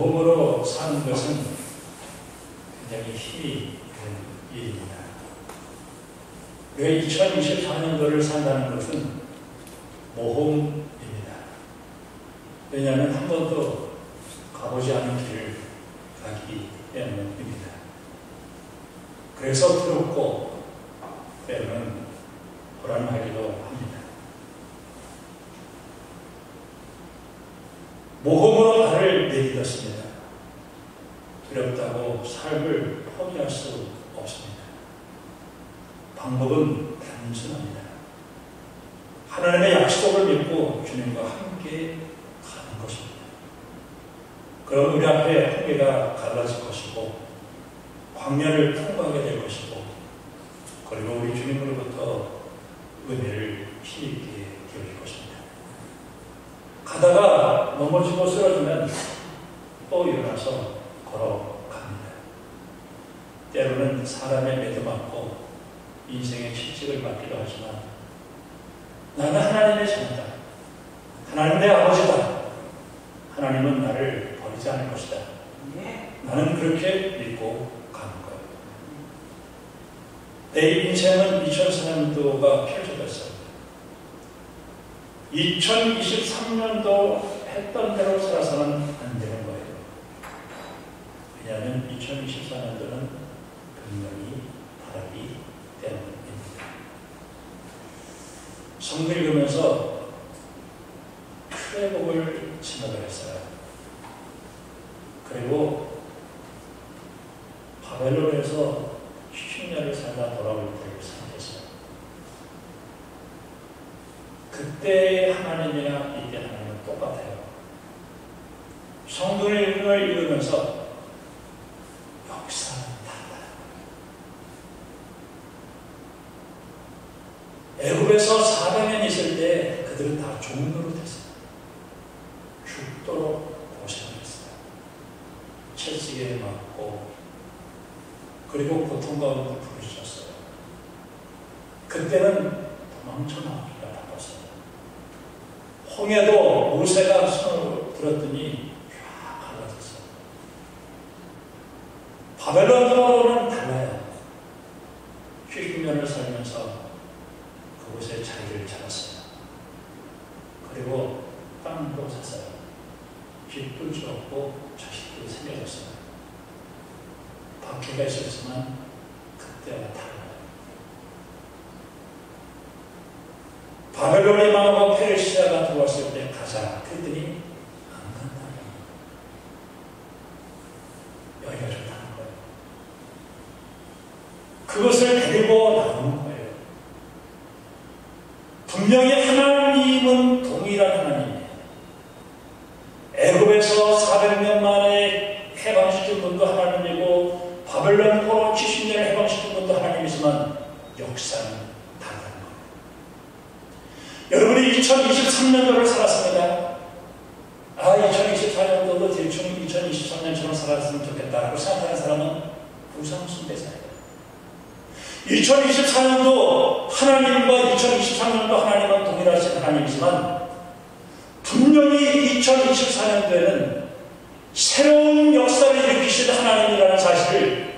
몸으로 사는 것은 굉장히 힘이 드는 일입니다. 왜 2024년도를 산다는 것은 모험입니다. 왜냐하면 한 번도 가보지 않은 길을 가기 때문입니다. 그래서 두렵고 때로는 불안하기도 합니다. 모험으로 발을 내딛었습니다. 두렵다고 삶을 포기할 수 없습니다. 방법은 단순합니다. 하나님의 약속을 믿고 주님과 함께 가는 것입니다. 그럼 우리 앞에 홍해가 갈라질 것이고 광야를 통과하게 될 것이고 그리고 우리 주님으로부터 은혜를 힘있게 기울일 것입니다. 가다가 넘어지고 쓰러지면 또 일어나서 걸어갑니다. 때로는 사람의 매도 맞고 인생의 실직을 맞기도 하지만 나는 하나님의 자녀다. 하나님 내 아버지다. 하나님은 나를 버리지 않을 것이다. 나는 그렇게 믿고 가는 거예요. 내 인생은 2004년도가 펼쳐졌어요. 2023년도 했던 대로 살아서는 안 되는 거예요. 왜냐하면 2024년도는 분명히 다르기 때문입니다. 성경 읽으면서 큰 복을 지나가 했어요. 그리고 바벨론에서 10년을 살다 돌아올 때를 생각했어요. 그때의 하나님이나 이때 하나님은 똑같아요. 성경을 읽으면서 역사는 달라요. 애굽에서 400년 있을 때 그들은 다 종노릇 했어요. 죽도록 고생을 했어요. 채찍에 맞고 그리고 고통 가운데 부르셨어요. 그때는 도망쳐 나오기가 바빴어요. 홍해도 모세가 손을 들었더니 쫙 갈라졌어요. 바벨론으로는 달라요. 70년을 살면서 그곳에 자리를 잡았어요. 그리고 땅도 샀어요. 집도 지었고 자식도 생겨졌어요. 박해가 있었지만 그때와 달라요. 바벨론이 망하고 페르시아가 들어왔을 때 가자. 그랬더니 안 간다. 여기가 좋다는 거예요. 그것을 데리고 나오는 거예요. 분명히 하나님은 동일한 하나님이에요. 애굽에서 400년 만에 해방시킨 분도 하나님이고 바벨론으로 70년을 해방시킨 분도 하나님이지만 역사는 다르다는 거예요. 여러분이 2023년도를 살았습니다. 2024년도도 대충 2023년처럼 살았으면 좋겠다고 생각하는 사람은 부상순대자예요. 2024년도 하나님과 2023년도 하나님은 동일하신 하나님이지만 분명히 2024년도에는 새로운 역사를 일으키실 하나님이라는 사실을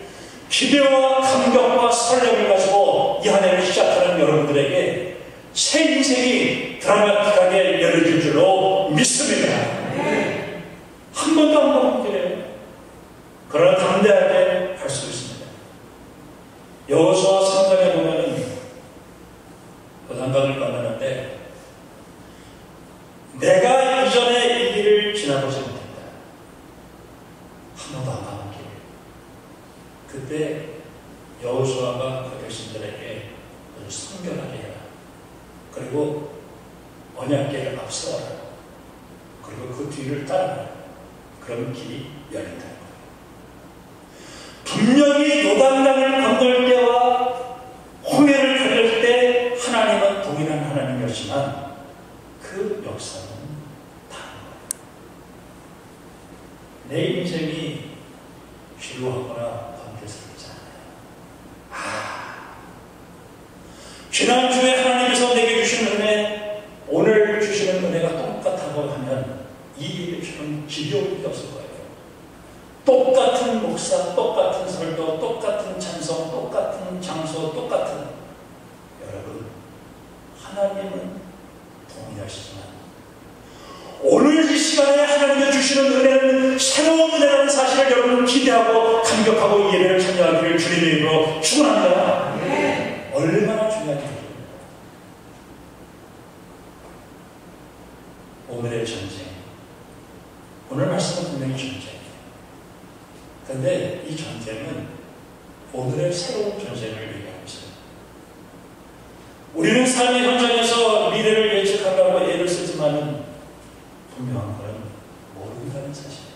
기대와 감격과 설렘을 가지고 이 한 해를 시작하는 여러분들에게 새 인생이 드라마틱하게 열려질 줄로 믿습니다. 한 번도 안 보면 그래요. 그러나 담대하게 할 수 있습니다. 여호수아 3장에 보면은 요단강을 건너는데 내가 이전에 이 길을 지나보지 못했다. 한 번도 안 가본 길. 그때 여호수아가 그 백성들에게 성결하게 해라. 그리고 언약궤를 앞서라. 그리고 그 뒤를 따라라. 그러면 길이 열린다는 거예요. 분명히 요단강을 건널 때와 홍해를 가를 때 하나님은 동일한 하나님이었지만 그 역사는 다른 거예요. 내 인생이 지루하거나 번개스럽지 않아요. 지난주에 하나님께서 내게 주신 은혜, 오늘 주시는 은혜가 똑같다고 하면 이 일처럼 지겨울 게 없을 거예요. 목사, 똑같은 설교, 똑같은 찬송, 똑같은 장소, 똑같은 여러분, 하나님은 동일하시지만 오늘 이 시간에 하나님이 주시는 은혜는 새로운 은혜라는 사실을 여러분 기대하고 감격하고 이 예배를 참여하기를 주님의 이름으로 축원합니다. 네. 얼마나 중요한지. 오늘의 전쟁, 오늘 말씀은 분명히 전쟁이에요. 그런데 이 전쟁은 오늘의 새로운 전쟁을 얘기하고 있어요. 우리는 삶의 현장에서 미래를 예측하려고 애를 쓰지만은 분명한 건 모른다는 사실이에요.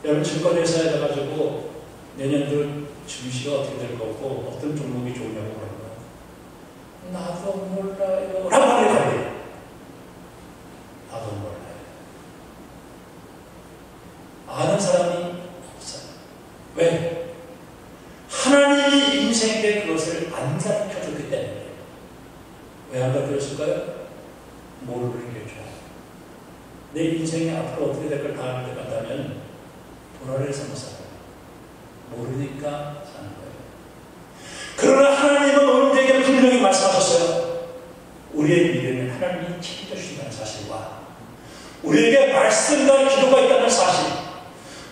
여러분 증권회사에 가가지고 내년도 주식이 어떻게 될 거고 어떤 종목이 좋냐고 그러면 나도 몰라요 라고 하는 나도 몰라요. 아는 사람이 없어요. 왜? 하나님이 인생에 그것을 안 가르쳐줬기 때문에. 왜 안 가르쳐줬을까요? 모르는 게 좋아요. 내 인생이 앞으로 어떻게 될 걸 다 알게 간다면 불안해서 못 살아요. 모르니까 사는 거예요. 그러나 하나님은 오늘에게 분명히 말씀하셨어요. 우리의 미래는 하나님이 책임져주신다는 사실과 우리에게 말씀과 기도가 있다는 사실,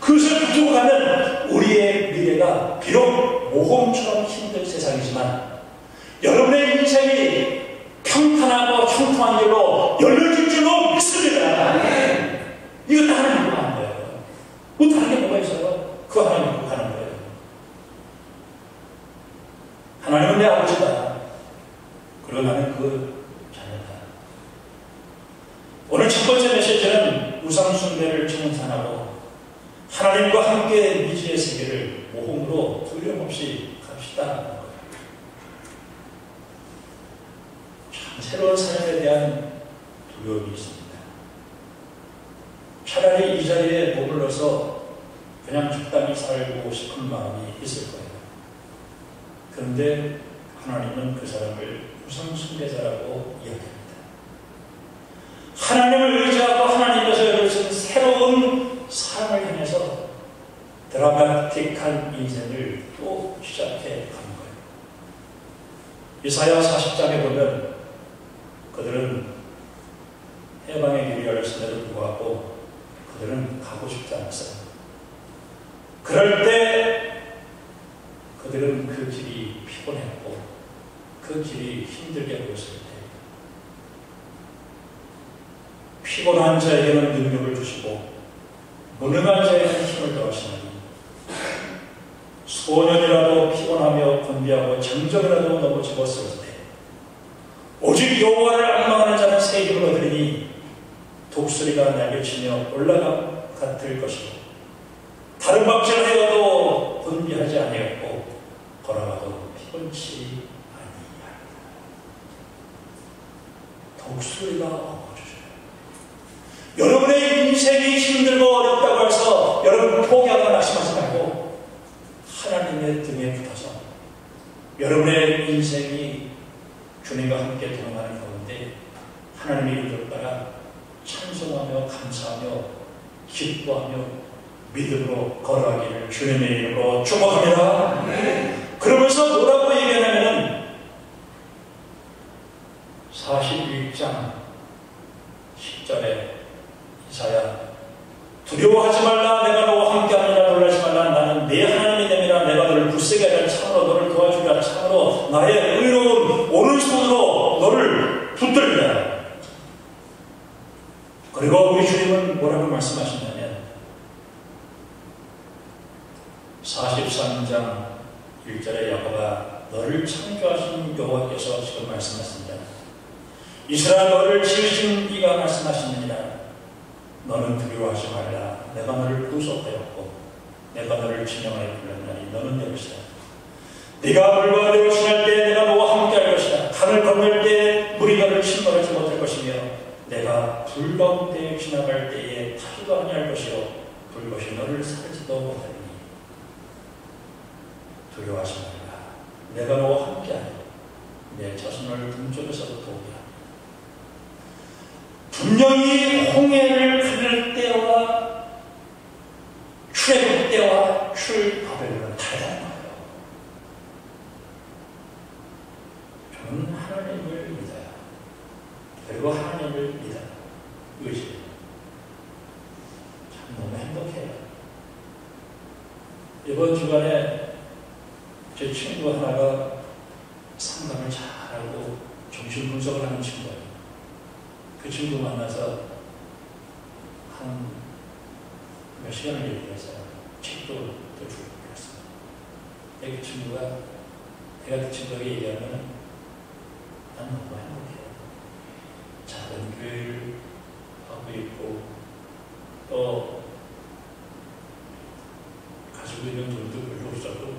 그것을 가지고 가면 우리의 미래가 비록 모험처럼 힘든 세상이지만 여러분의 인생이 평탄하고 형통한 길로 열려질 줄로 믿습니다. 이것도 하나님으로 하는 거예요. 뭐 다른 게 뭐가 있어요? 그거 하나님으로 가는 거예요. 하나님은 내 아버지다. 그리고 나는 그 자녀다. 오늘 첫 번째 메시지는 우상숭배를 청산하고 하나님과 함께 미지의 세계를 모험으로 두려움 없이 갑시다. 참 새로운 삶에 대한 두려움이 있습니다. 차라리 이 자리에 머물러서 그냥 적당히 살고 싶은 마음이 있을 거예요. 그런데 하나님은 그 사람을 우상숭배자라고 이야기합니다. 하나님을 의지하고 하나님께서 열어주신 새로운 삶을 향해서 드라마틱한 인생을 또 시작해 가는 거예요. 이사야 40장에 보면 그들은 해방의 길이 열렸음에도 불구하고 그들은 가고 싶지 않았어요. 그럴 때 그들은 그 길이 피곤했고 그 길이 힘들게 보였을 때 피곤한 자에게는 능력을 주시고 무능한 자에게는 힘을 더하시나니 소년이라도 피곤하며 건비하고 정정이라도 넘어지었을 때 오직 여호와를 앙망하는 자는 새 힘을 얻으리니 독수리가 날개치며 올라가 같을 것이고 다른 박질을 하여도 건비하지 아니하고 걸어가도 피곤치 아니하리라. 독수리가 업어주셔요. 여러분의 인생이 힘들고 어렵다고 해서 여러분 포기하거나 낙심하지 말고 하나님의 등에 붙어서 여러분의 인생이 주님과 함께 동행하는 가운데 하나님의 인도를 따라 찬송하며 감사하며 기뻐하며 믿음으로 걸어가기를 주님의 이름으로 축복합니다. 그러면서 뭐라고 얘기하냐면은 41장 10절에 이사야 두려워하지 말라 내가 너와 함께하느라 놀라지 말라 나는 네 하나님이 됨이라 내가 너를 굳세게 하리라 참으로 너를 도와주리라 참으로 나의 의로운 오른손으로 너를 붙들리라. 그리고 우리 주님은 뭐라고 말씀하시냐면 43장 1절에 야곱아 너를 창조하신 여호와께서 지금 말씀하십니다. 이스라엘 너를 지으신 이가 말씀하시느니라. 너는 두려워하지 말라. 내가 너를 구속하였고 내가 너를 진영하여 불렀나니 너는 내 것이다. 네가 물과 내로 지날 때 내가 너와 함께 할 것이다. 강을 건널 때 물이 너를 침몰하지 못할 것이며 내가 불 가운데 지나갈 때에 타지도 아니할 것이요 불것이 너를 살지도 못하리니 두려워하지 말라. 내가 너와 함께하여 내 자손을 동쪽에서부터 오게 하리라. 분명히 홍해를 가를 때와 출애굽 출바벨론을 타다는 거예요. 저는 하나님을 믿어요. 그리고 하나님을 믿어요. 의지. 참 너무 행복해요. 이번 주간에 제 친구 하나가 상담을 잘하고 정신 분석을 하는 친구예요. 그 친구 만나서 한 몇 시간을 얘기해서 책도 또 주고 그랬어요. 그 친구가, 내가 그 친구에게 얘기하면 난 너무 행복해요. 작은 교회를 하고 있고 또 가지고 있는 돈도 별로 없어도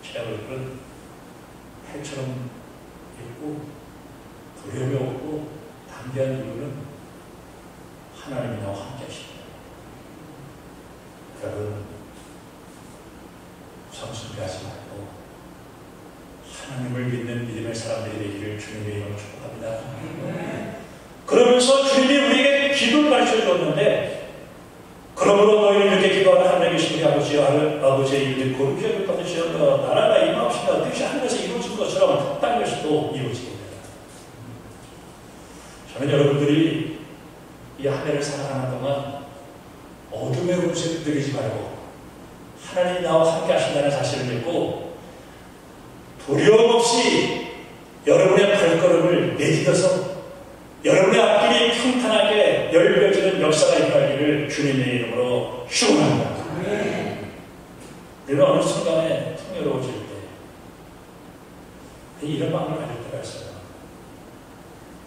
제 얼굴은 해처럼 있고 두려움이 없고 담대한 이유는 하나님이 나와 함께 하십니다. 여러분, 성수하지 말고 하나님을 믿는 믿음의 사람들이 되기를 주님의 이름으로 축복합니다. 그러면서 주님이 우리에게 기도를 가르쳐 주었는데, 그러므로 너희는 이렇게 기도하는 하나님의 신의 아버지의 이름을 거룩히 여길 받으시어 나라가 임하옵시며 뜻이 하늘에서 이루어진 것처럼 땅에서도 이루어지게 됩니다. 저는 여러분들이 이 한 해를 살아가는 동안 어둠의 음색을 느끼지 말고 하나님 나와 함께 하신다는 사실을 믿고 두려움 없이 여러분의 발걸음을 내딛어서 여러분의 앞길이 평탄하게 열려지는 역사가 일어나기를 주님의 이름으로 축원합니다. 우리는 어느 순간에 풍요로워질 때 이런 마음을 가질 때가 있어요.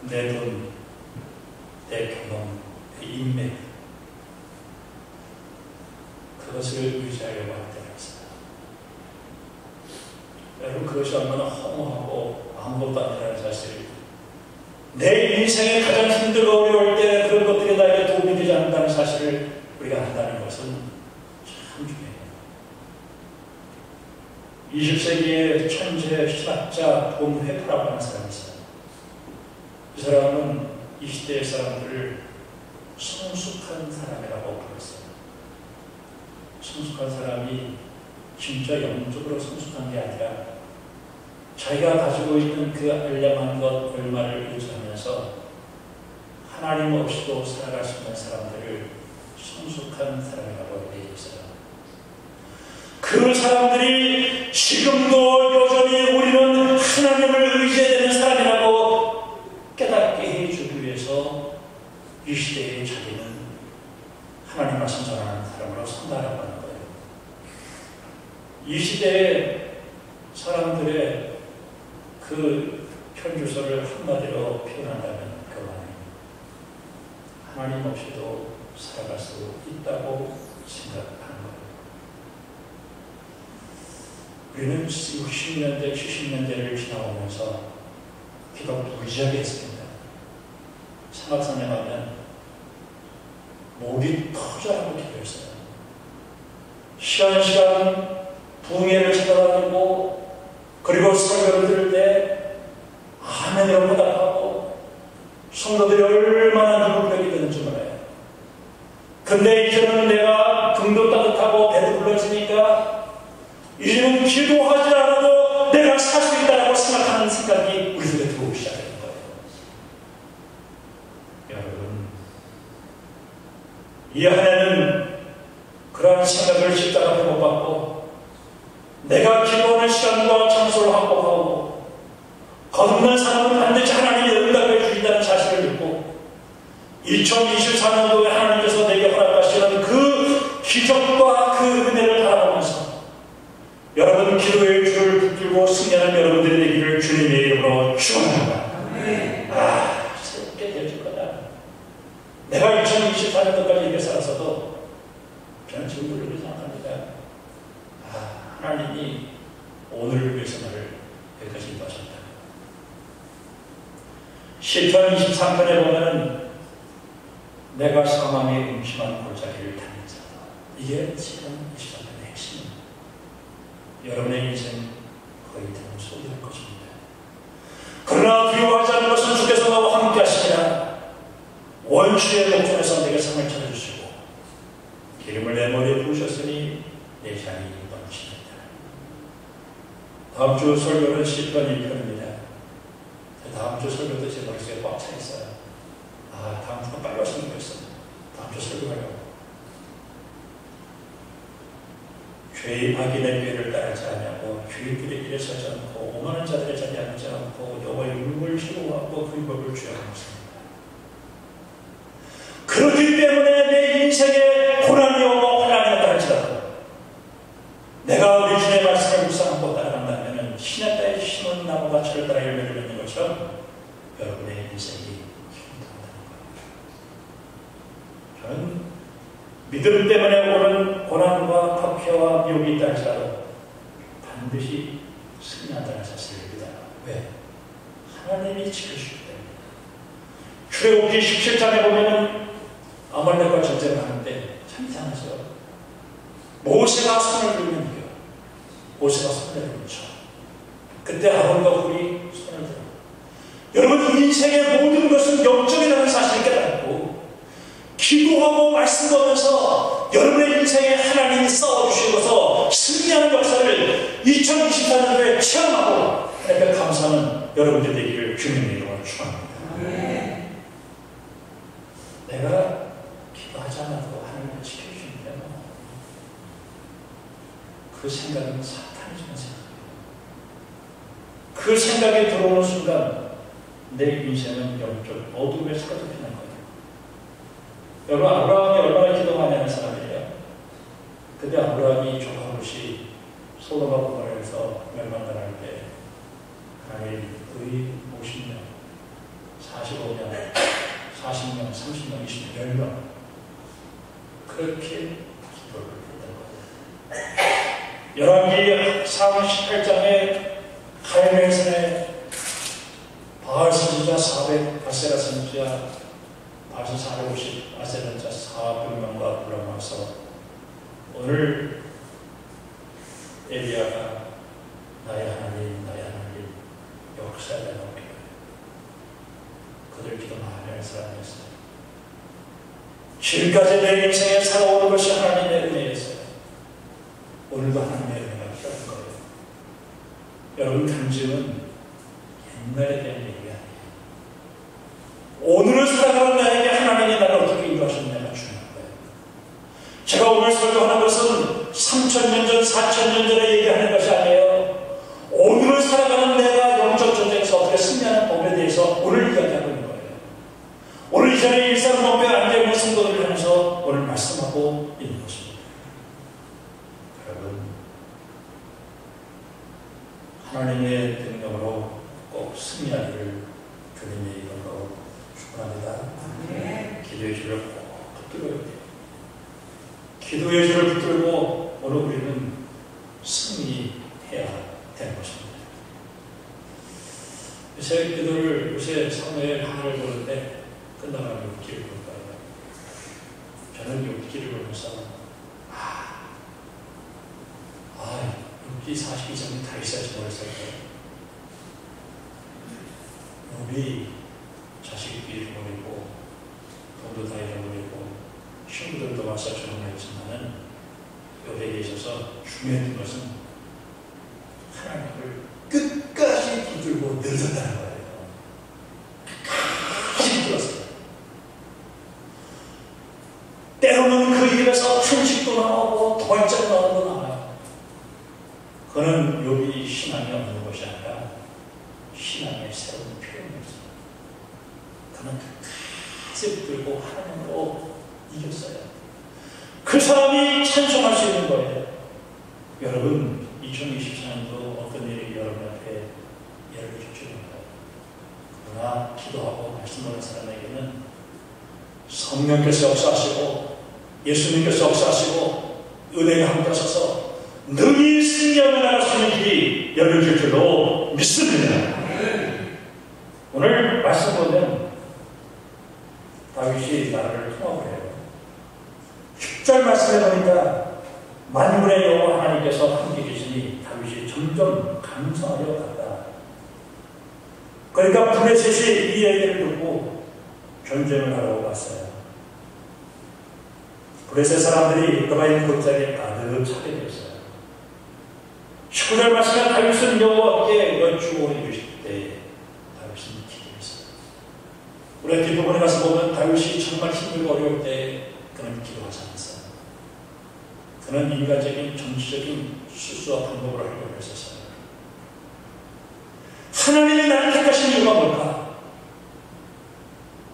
내 돈, 내 경험, 내 인맥, 그것을 의지하려고 할 때가 있어요. 여러분, 그것이 얼마나 허무하고 아무것도 아니라는 사실을, 내 인생에 가장 힘들고 어려울 때 그런 것들이 나에게 도움이 되지 않는다는 사실을 우리가 안다는 것은 참 중요해요. 20세기의 천재 신학자 본 회프라고 하는 사람이 있어요. 이 사람은 이 시대의 사람들을 성숙한 사람이라고 불렀어요. 성숙한 사람이 진짜 영적으로 성숙한 게 아니라 자기가 가지고 있는 그 알량한 것 얼마를 의지하면서 하나님 없이도 살아갈 수 있는 사람들을 성숙한 사람이라고 얘기했어요. 그 사람들이 지금도 여전히 우리는 하나님을 의지해야 되는 사람이라고 깨닫게 해주기 위해서 이 시대에 자기는 하나님을 선전하는 사람으로 선다라고 하는 거예요. 이 시대의 사람들의 그 편주소를 한마디로 표현한다면 그거는 하나님 없이도 살아갈 수 있다고 생각하는 거예요. 우리는 60년대, 70년대를 지나오면서 기도를 무지하게 했습니다. 사막산에 가면 목이 터져라고 기도했어요. 시간 붕해를 찾아다니고 그리고 설교를 들을 때 아멘이라고 대답하고 성도들이 얼마나 눈물을 흘리는지 몰라요. 근데 이제는 내가 등도 따뜻하고 배도 불러지니까 이제는 기도하지 않아도 내가 살 수 있다고 생각하는 생각이 우리 속에 들어오기 시작하는 거예요. 여러분, 이 한 해는 그러한 생각을 십자가 앞에 못 받고 내가 기도하는 시간과 장소를 확보하고 거듭난 사람은 반드시 하나님이 응답해 주신다는 사실을 믿고 2024년도에 하나님께서 내게 허락하시는 그 기적과 그 은혜를 바라보면서 여러분 기도의 줄을 붙들고 승리하는 여러분들이 되기를 주님의 이름으로 축원합니다. 새롭게 되어질 거다. 내가 2024년도까지 이렇게 살았어도 저는 지금 그렇게 생각합니다. 하나님이 오늘을 위해서 나를 여기까지 인도하셨다. 시편 23편에 보면 내가 사망의 음침한 골짜기를 다니자. 이게 시편 23편의 핵심입니다. 여러분의 인생 거의 대부분 소리할 것입니다. 그러나 두려워하지 않는 것은 주께서 나와 함께 하시니라. 원수의 목전에서 내게 상을 찾아주시고 기름을 내 머리에 부으셨으니 내 잔이 넘치는다. 다음 주 설교는 시편 1편입니다. 다음 주 설교도 제 머릿속에 꽉 차 있어요. 다음 주가 빨리 왔으면 좋겠어. 다음 주 설교하려고. 죄의 악인의 꾀를 따르지 아니하고 죄인들의 길에 서지 않고 오만한 자들의 자리에 앉지 않고 여호와의 율법을 싫어하고 그 율법을 죄악하였습니다. 그렇기 때문에 내 인생에 고난이 오고 환난이 온다 할지라도 내가 우리 주의 말씀을 묵상하고 따라간다면 신의 땅에 심은 나무가 철을 따라 열매를 맺는 것처럼 여러분의 인생이 힘들어한다는 거예요. 저는 믿음 때문에 오는 고난과 박해와 미혹이 있다 할지라도 반드시 승리한다는 사실을 믿어요. 왜? 하나님이 지켜주시기 때문에. 출애굽기 17장에 보면은 아말렉과 전쟁을 하는데 참 이상하죠. 모세가 손을 들면 이겨요. 모세가 손을 들죠. 그때 아론과 훌이 손을 들어. 여러분, 인생의 모든 것은 영적이라는 사실을 깨닫고 기도하고 말씀 보면서 여러분의 인생에 하나님이 싸워주시고서 승리하는 역사를 2024년도에 체험하고 하나님께 감사하는 여러분들 되기를 주님의 이름으로 축원합니다. 내가 기도하지 않아도 하나님을 지켜주시는데 그 생각은 사탄이 주는 생각이에요. 그 생각이 들어오는 순간 내 인생은 영적 어둠에서 거듭나는 거예요. 여러분, 아브라함이 얼마나 기도 많이 하는 사람이에요? 근데 아브라함이 조카 롯이 소돔과 고모라에서 멸망당할 때 하나님 거의 50년, 45년, 40년, 30년, 20년, 10년 그렇게 기도를 했던 거예요. 열왕기 38장에 카르멜산에 바알 선지자 400, 아세라 선지자 바알 450, 아세라 선지자 400명과 불러모아서 오늘 엘리야가 나의 하나님, 나의 하나님 역사에 나오기를 그들 기도 많이 하는 사람이었어요. 지금까지 내 인생에 살아오는 것이 하나님의 은혜였어요. 오늘도 하나님의 은혜가 필요한 거예요. 여러분, 간증은 옛날에 대한 얘기가 아니에요. 오늘을 살아가는 나에게 하나님이 나를 어떻게 인도하셨느냐가 중요한 거예요. 제가 오늘 설교하는 것은 3,000년 전, 4,000년 전에 얘기하는 것이 아니에요. 오늘을 살아가는 내가 영적 전쟁에서 어떻게 승리하는 법에 대해서 오늘 이야기하고 있는 거예요. 오늘 이 자리에 일상목표에 앉아있는 성도들을 향해서 오늘 말씀하고 있는 것입니다. 여러분, 하나님의 능력으로 꼭 승리하기를 주님의 이름으로 축원합니다. 기도의 줄을 꼭 붙들어야 돼요. 기도의 줄을 붙들고 오늘 우리는 승리해야 되는 것입니다. 요새 기도를, 요새 사무엘 하나를 보는데 끝나가면 욥기를 볼 거예요. 저는 욥기를 보면서 욥기 42장이 다 있어야지 모르겠어요. 욥이 자식이 잃어버리고 돈도 다 잃어버리고 친구들도 와서 결혼했지만은 욥에게 있어서 중요한 것은 하나님을 끝까지 붙들고 늘었다는 거예요. 끝까지 들었어요. 때로는 그 입에서 탄식도 나오고 도발장도 나와요. 그는 욥이 신앙이 없는 것이 아니라 신앙의 새로운 표현이었어요. 그는 끝까지 붙들고 하나님으로 이겼어요. 그 사람이 찬송할 수 있는 거예요. 여러분, 2024년도 어떤 일이 여러분 앞에 예를 줄지 몰라요. 그러나 기도하고 말씀하는 사람에게는 성령께서 역사하시고 예수님께서 역사하시고 은혜가 함께 하셔서 능히 승리하며 나갈 수 있는 길이 열려질 줄로 믿습니다. 오늘 말씀 보면 다윗이 나라를 통합을 해요. 10절 말씀에 보니까 만군의 여호와 하나님께서 함께 계시니 다윗이 점점 강성하여 갔다. 그러니까 블레셋이 이 얘기를 듣고 전쟁을 하러 갔어요. 블레셋 사람들이 로바임 골짜기에 가득 차게 되었어요. 19절 말씀에 다윗은 여호와께 여쭈어 이르실 때 다윗은 기도했어요. 우리가 뒷부분에 가서 보면 다윗이 정말 힘들고 어려울 때 그는 기도하지 않았어요. 그는 인간적인 정치적인 수수와 방법을 하려고 했었어요. 하나님이 나를 택하신 이유가 뭘까?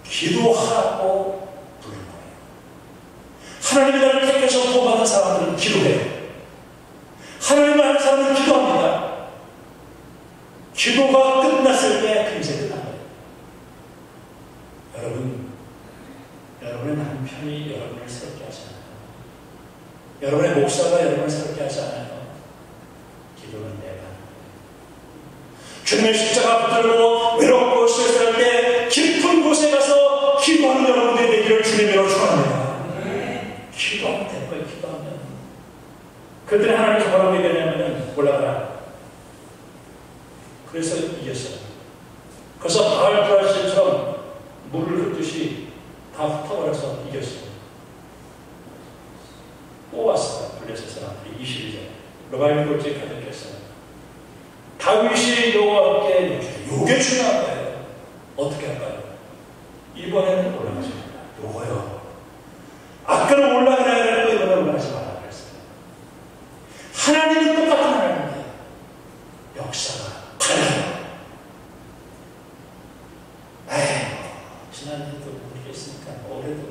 기도하라고 부른 거예요. 하나님이 나를 택해서 도받은 사람들은 기도해요. 하나님을 아는 사람은 기도합니다. 기도가 끝났을 때 금세 끝난 거예요. 여러분, 여러분의 남편이 여러분을 새롭게 하지 않아요. 여러분의 목사가 여러분을 새롭게 하지 않아요. 기도는 내가 하는 거예요. 주님의 십자가 붙들고 외롭고 쓸쓸할 때 깊은 곳에 가서 기도하는 여러분들이 되기를 주님으로 축원합니다. 기도하면 될 거예요. 기도하면. 그들이 하나님께서 뭐라고 얘기하냐면 올라가라. 그래서 이겼어요. 그래서 바알브라실처럼 물을 흩듯이 다 흩어버려서 이겼어요. 뽑았어요. 블레셋 사람들이 22절. 로바임 골짜기 가득했어요. 다윗이 여호와께 여쭈어. 요게 중요한 거예요. 어떻게 할까요? 이번에는 올라가지 마라. 요거요. 아까는 올라가라 그랬고 이번에는 올라가지 마라 그랬어요. 하나님은 똑같은 하나님이에요. 역사가 달라요. 지난해도 모르겠으니까 올해도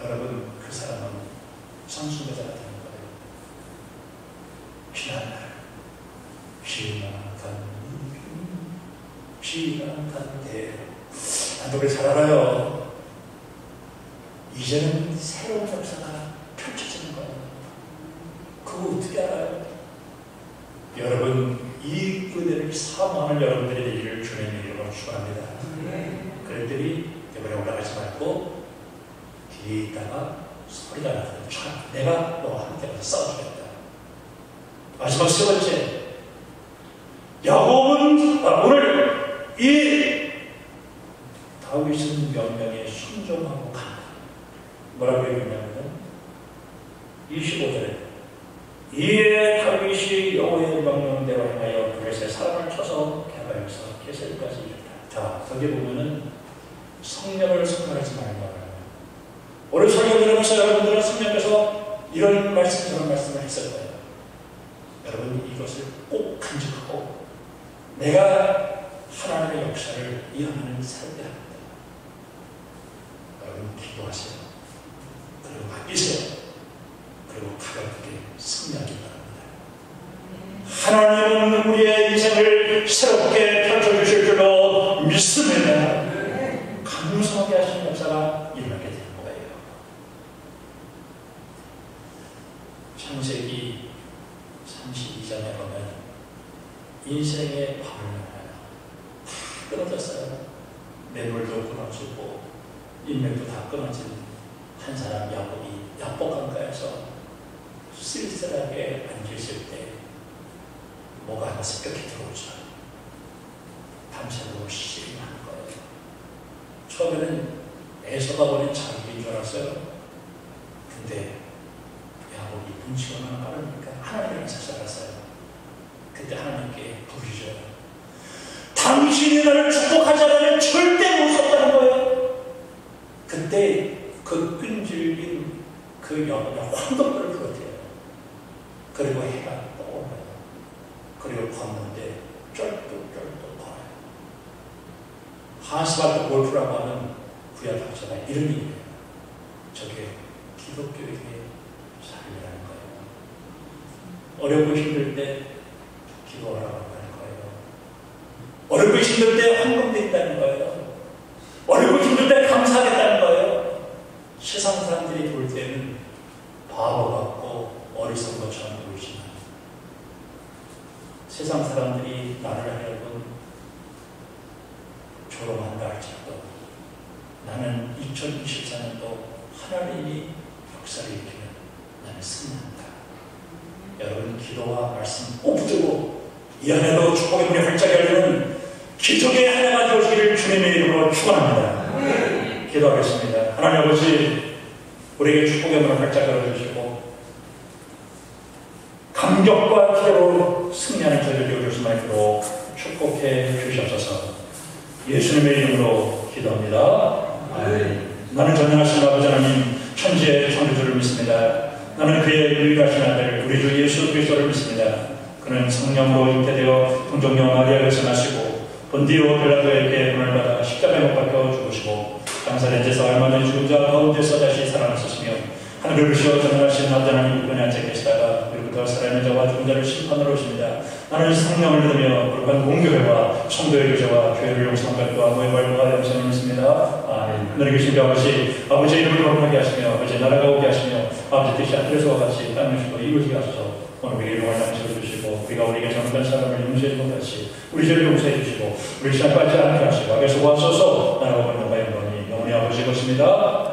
여러분 그 사람은 성수배자가 되는 거예요. 지난날 지나간 대 노래 잘 알아요. 이제는 새로운 역사가 펼쳐지는 거예요. 그거 어떻게 알아요? 여러분 이 은혜를 사모하는 여러분들이 되기를 주님의 이름으로 축원합니다. 그들이 이번에 올라가지 말고 뒤에 있다가 소리가 나거든요. 내가 너와 함께 가서 싸워주겠다. 마지막 세 번째, 야곱은 오늘 이 다윗은 명령에 순종하고 간다. 뭐라고 얘기했냐면 25절에 이에 다윗이 여호와의 명령대로 행하여 블레셋 사람을 쳐서 개발해서 게셀까지 이르다. 자, 거기 보면은 성령을 선발하지 말라. 오늘 설교 들으면서 여러분들은 성령께서 이런 말씀 저런 말씀을 했을 거예요. 여러분 이것을 꼭 간직하고 내가 하나님의 역사를 이어나가는 삶을 합니다. 여러분 기도하세요. 그리고 맡기세요. 그리고 가볍게 승리하기 바랍니다. 하나님은 우리의 인생을 새롭게 펼쳐주실 줄로 믿습니다. 감사하게 하시는 역사가 일어나게 되는 거예요. 창세기 32장에 보면 인생의 밤을 나눠요. 다 끊어졌어요. 매물도 끊어지고 인맥도 다 끊어진 한 사람 야곱이 야복강가에서 쓸쓸하게 앉으실 때 뭐가 하나 습격해 들어오죠. 밤새도록 시름하는 거예요. 처음에는 에서가 보낸 자기인 줄 알았어요. 근데 야곱이 눈치가 하나 빠르니까 하나님을 찾아갔어요. 그때 하나님께 부르죠. 당신이 나를 축복하지 않으면 절대 못 썼다는 거예요. 그때 그 끈질긴 그 영혼의 황동들을 부러뜨려요. 그리고 해가 떠올라요. 그리고 걷는데 쩔뚝쩔뚝 걸어요. 하스발트 골프라고 하는 구약 학자가 이런 얘기예요. 저게 기독교에게 삶이라는 거예요. 어렵고 힘들 때 기도하라고 하는 거예요. 어렵고 힘들 때 헌금도 있다는 거예요. 어렵고 힘들 때 감사하겠다는 거예요. 세상 사람들이 볼 때는 바보 같고 어리석은 것처럼 보이지만 세상 사람들이 나를 하려고 조롱한다 할지라도 나는 2024년도 하나님이 역사를 일으키면 나는 승리한다. 여러분 기도와 말씀 꼭 붙들고 이 안에도 축복의 문이 활짝 열리는 기적의 한 해가 되어지기를 주님의 이름으로 축원합니다. 기도하겠습니다. 하나님 아버지, 우리에게 축복의 문을 활짝 열어주시고 감격과 기대로 승리하는 저희를 이루어주시면 있도록 축복해 주시옵소서. 예수님의 이름으로 기도합니다. 나는 전능하신 아버지 하나님 천지의 창조주를 믿습니다. 나는 그의 유일하신 아들 우리 주 예수 그리스도를 믿습니다. 그는 성령으로 잉태되어 동정녀 마리아에서 나시고 본디오 빌라도에게 문을 받아 십자가에 못 박혀 죽으시고 장사된 데서 얼마 전에 죽은 자 가운데서 다시 살아나셨으며 하늘을 부시어 전능하신 아버지 하나님 우편에 앉아 계시다가 우리부터 살아있는 자와 죽은 자를 심판하러 오십니다. 나는 성령을 믿으며 거룩한 공교회와 성도의 교제와 교회를 용서함과 모의 발부와 영생을 믿습니다. 아멘. 하늘에 계신 아버지, 아버지의 이름을 거룩하게 하시며 아버지의 나라가 오게 하시며 아버지 뜻이 하늘에서와 같이 땅에서도 이루어지게 하소서. 오늘 우리에게 일용할 양식을 주시고 우리가 우리에게 잘못한 사람을 용서해 준 것 같이 우리 죄를 용서해 주시고 우리 시간 빠지지 않게 하시고 악에서 구하소서. 나라가 받는 바 영원히 아버지의 것입니다.